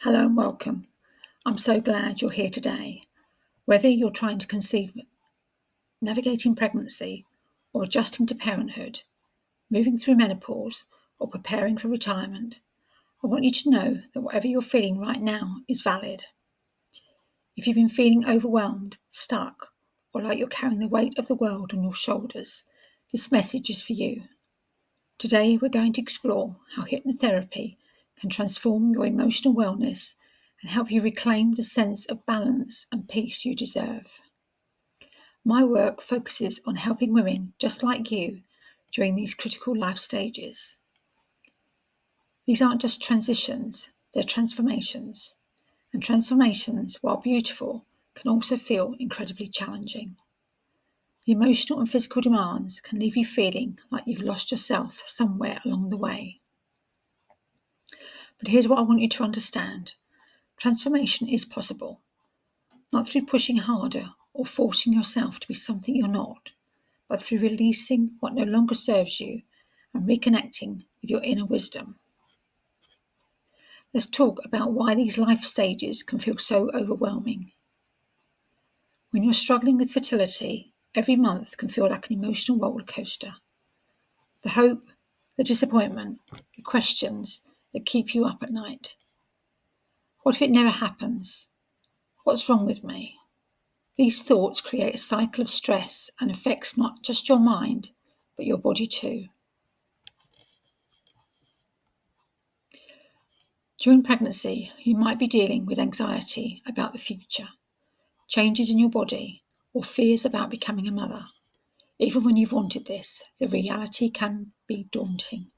Hello and welcome. I'm so glad you're here today. Whether you're trying to conceive, navigating pregnancy, or adjusting to parenthood, moving through menopause, or preparing for retirement, I want you to know that whatever you're feeling right now is valid. If you've been feeling overwhelmed, stuck, or like you're carrying the weight of the world on your shoulders, this message is for you. Today, we're going to explore how hypnotherapy can transform your emotional wellness and help you reclaim the sense of balance and peace you deserve. My work focuses on helping women just like you during these critical life stages. These aren't just transitions, they're transformations. And transformations, while beautiful, can also feel incredibly challenging. The emotional and physical demands can leave you feeling like you've lost yourself somewhere along the way. But here's what I want you to understand. Transformation is possible, not through pushing harder or forcing yourself to be something you're not, but through releasing what no longer serves you and reconnecting with your inner wisdom. Let's talk about why these life stages can feel so overwhelming. When you're struggling with fertility, every month can feel like an emotional roller coaster. The hope, the disappointment, the questions that keep you up at night. What if it never happens? What's wrong with me? These thoughts create a cycle of stress and affects not just your mind, but your body too. During pregnancy, you might be dealing with anxiety about the future, changes in your body, or fears about becoming a mother. Even when you've wanted this, the reality can be daunting.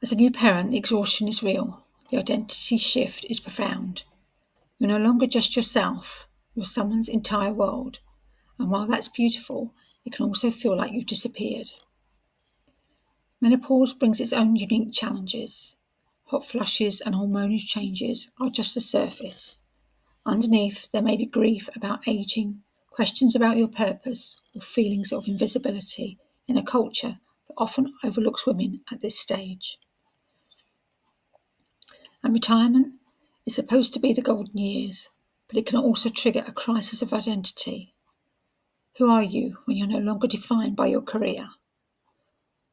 As a new parent, the exhaustion is real. The identity shift is profound. You're no longer just yourself, you're someone's entire world. And while that's beautiful, it can also feel like you've disappeared. Menopause brings its own unique challenges. Hot flushes and hormonal changes are just the surface. Underneath, there may be grief about aging, questions about your purpose, or feelings of invisibility in a culture that often overlooks women at this stage. And retirement is supposed to be the golden years, but it can also trigger a crisis of identity. Who are you when you're no longer defined by your career?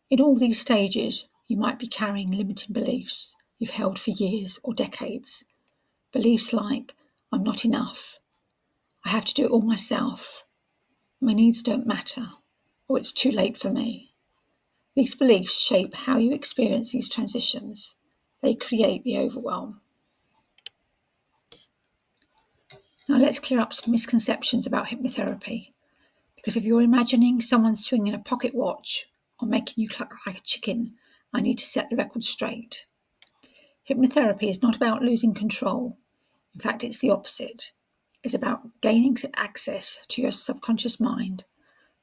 In all these stages, you might be carrying limiting beliefs you've held for years or decades. Beliefs like, I'm not enough, I have to do it all myself, my needs don't matter, or it's too late for me. These beliefs shape how you experience these transitions. They create the overwhelm. Now let's clear up some misconceptions about hypnotherapy. Because if you're imagining someone swinging a pocket watch or making you cluck like a chicken, I need to set the record straight. Hypnotherapy is not about losing control. In fact, it's the opposite. It's about gaining access to your subconscious mind,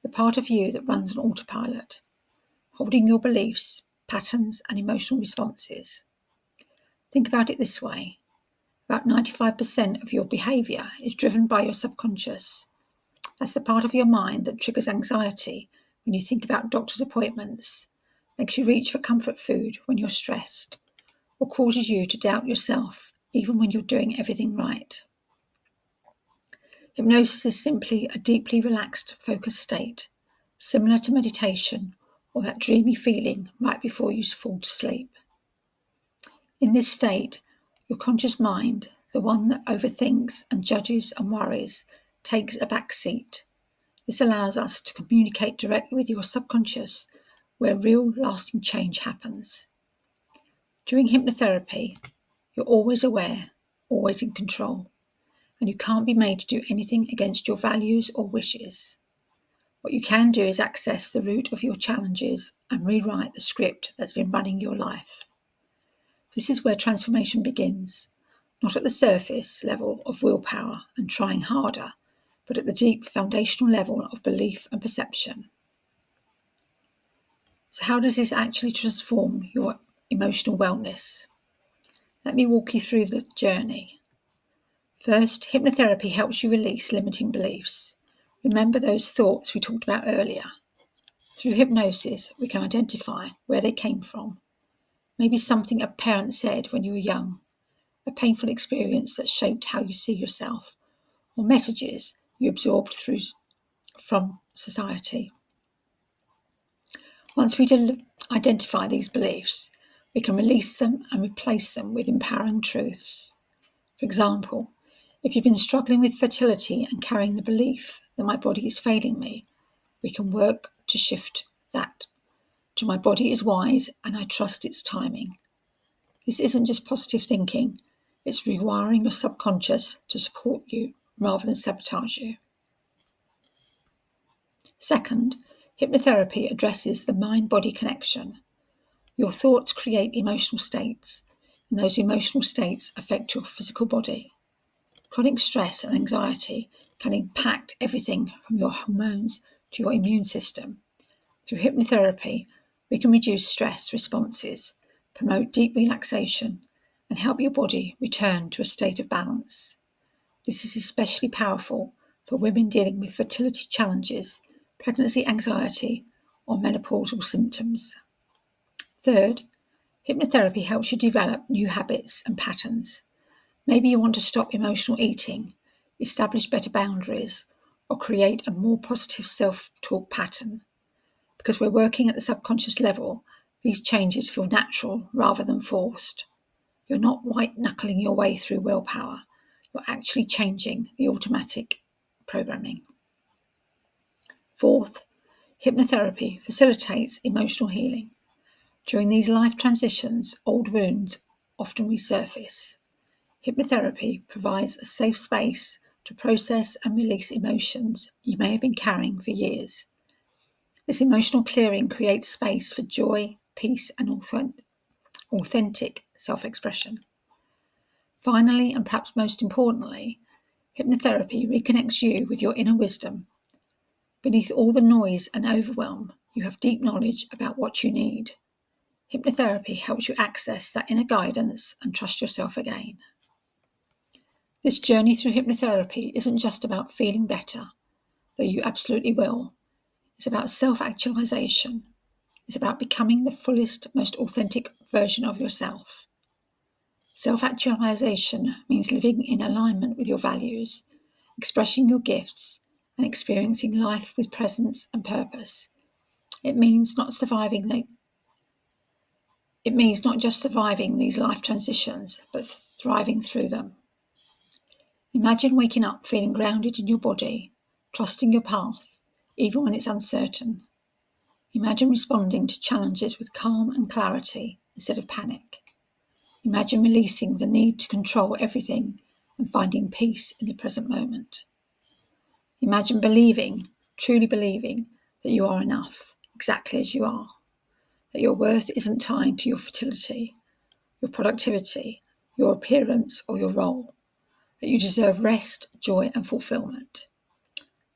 the part of you that runs on autopilot, holding your beliefs, patterns, and emotional responses. Think about it this way. About 95% of your behaviour is driven by your subconscious. That's the part of your mind that triggers anxiety when you think about doctor's appointments, makes you reach for comfort food when you're stressed, or causes you to doubt yourself even when you're doing everything right. Hypnosis is simply a deeply relaxed, focused state, similar to meditation or that dreamy feeling right before you fall to sleep. In this state, your conscious mind, the one that overthinks and judges and worries, takes a back seat. This allows us to communicate directly with your subconscious, where real lasting change happens. During hypnotherapy, you're always aware, always in control, and you can't be made to do anything against your values or wishes. What you can do is access the root of your challenges and rewrite the script that's been running your life. This is where transformation begins, not at the surface level of willpower and trying harder, but at the deep foundational level of belief and perception. So how does this actually transform your emotional wellness? Let me walk you through the journey. First, hypnotherapy helps you release limiting beliefs. Remember those thoughts we talked about earlier. Through hypnosis, we can identify where they came from. Maybe something a parent said when you were young, a painful experience that shaped how you see yourself, or messages you absorbed from society. Once we identify these beliefs, we can release them and replace them with empowering truths. For example, if you've been struggling with fertility and carrying the belief that my body is failing me, we can work to shift that to my body is wise and I trust its timing. This isn't just positive thinking, it's rewiring your subconscious to support you rather than sabotage you. Second, hypnotherapy addresses the mind-body connection. Your thoughts create emotional states, and those emotional states affect your physical body. Chronic stress and anxiety can impact everything from your hormones to your immune system. Through hypnotherapy, we can reduce stress responses, promote deep relaxation, and help your body return to a state of balance. This is especially powerful for women dealing with fertility challenges, pregnancy anxiety, or menopausal symptoms. Third, hypnotherapy helps you develop new habits and patterns. Maybe you want to stop emotional eating, establish better boundaries, or create a more positive self-talk pattern. Because we're working at the subconscious level, these changes feel natural rather than forced. You're not white-knuckling your way through willpower. You're actually changing the automatic programming. Fourth, hypnotherapy facilitates emotional healing. During these life transitions, old wounds often resurface. Hypnotherapy provides a safe space to process and release emotions you may have been carrying for years. This emotional clearing creates space for joy, peace, and authentic self-expression. Finally, and perhaps most importantly, hypnotherapy reconnects you with your inner wisdom. Beneath all the noise and overwhelm, you have deep knowledge about what you need. Hypnotherapy helps you access that inner guidance and trust yourself again. This journey through hypnotherapy isn't just about feeling better, though you absolutely will. It's about self-actualization. It's about becoming the fullest, most authentic version of yourself. Self-actualization means living in alignment with your values, expressing your gifts, and experiencing life with presence and purpose. It means not just surviving these life transitions, but thriving through them. Imagine waking up feeling grounded in your body, trusting your path, even when it's uncertain. Imagine responding to challenges with calm and clarity instead of panic. Imagine releasing the need to control everything and finding peace in the present moment. Imagine truly believing, that you are enough, exactly as you are, that your worth isn't tied to your fertility, your productivity, your appearance, or your role, that you deserve rest, joy, and fulfillment.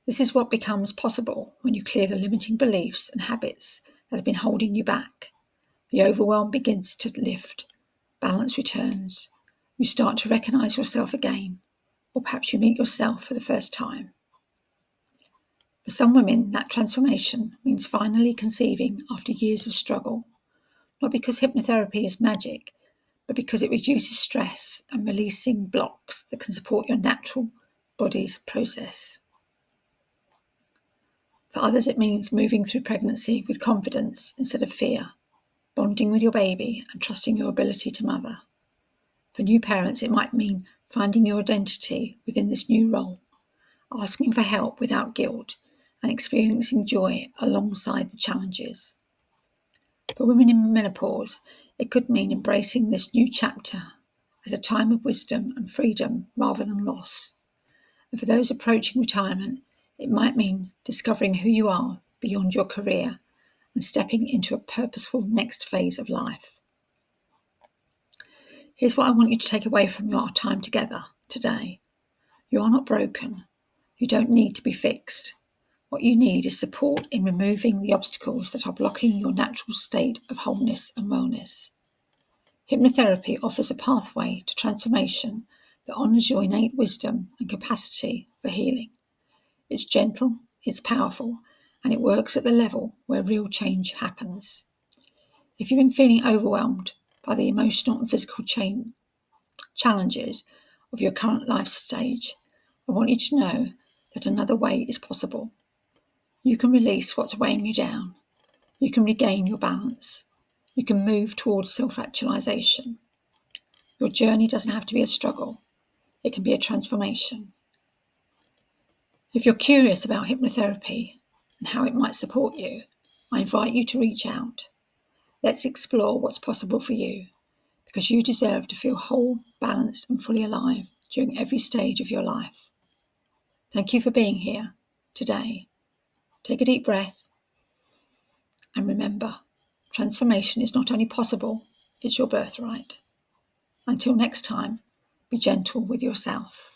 This is what becomes possible when you clear the limiting beliefs and habits that have been holding you back. The overwhelm begins to lift, balance returns, you start to recognize yourself again, or perhaps you meet yourself for the first time. For some women, that transformation means finally conceiving after years of struggle, not because hypnotherapy is magic, but because it reduces stress and releasing blocks that can support your natural body's process. For others, it means moving through pregnancy with confidence instead of fear, bonding with your baby and trusting your ability to mother. For new parents, it might mean finding your identity within this new role, asking for help without guilt, and experiencing joy alongside the challenges. For women in menopause, it could mean embracing this new chapter as a time of wisdom and freedom rather than loss. And for those approaching retirement, it might mean discovering who you are beyond your career and stepping into a purposeful next phase of life. Here's what I want you to take away from our time together today. You are not broken. You don't need to be fixed. What you need is support in removing the obstacles that are blocking your natural state of wholeness and wellness. Hypnotherapy offers a pathway to transformation that honours your innate wisdom and capacity for healing. It's gentle, it's powerful, and it works at the level where real change happens. If you've been feeling overwhelmed, by the emotional and physical challenges of your current life stage, I want you to know that another way is possible. You can release what's weighing you down. You can regain your balance. You can move towards self-actualization. Your journey doesn't have to be a struggle. It can be a transformation. If you're curious about hypnotherapy and how it might support you, I invite you to reach out. Let's explore what's possible for you, because you deserve to feel whole, balanced, and fully alive during every stage of your life. Thank you for being here today. Take a deep breath and remember, transformation is not only possible, it's your birthright. Until next time, be gentle with yourself.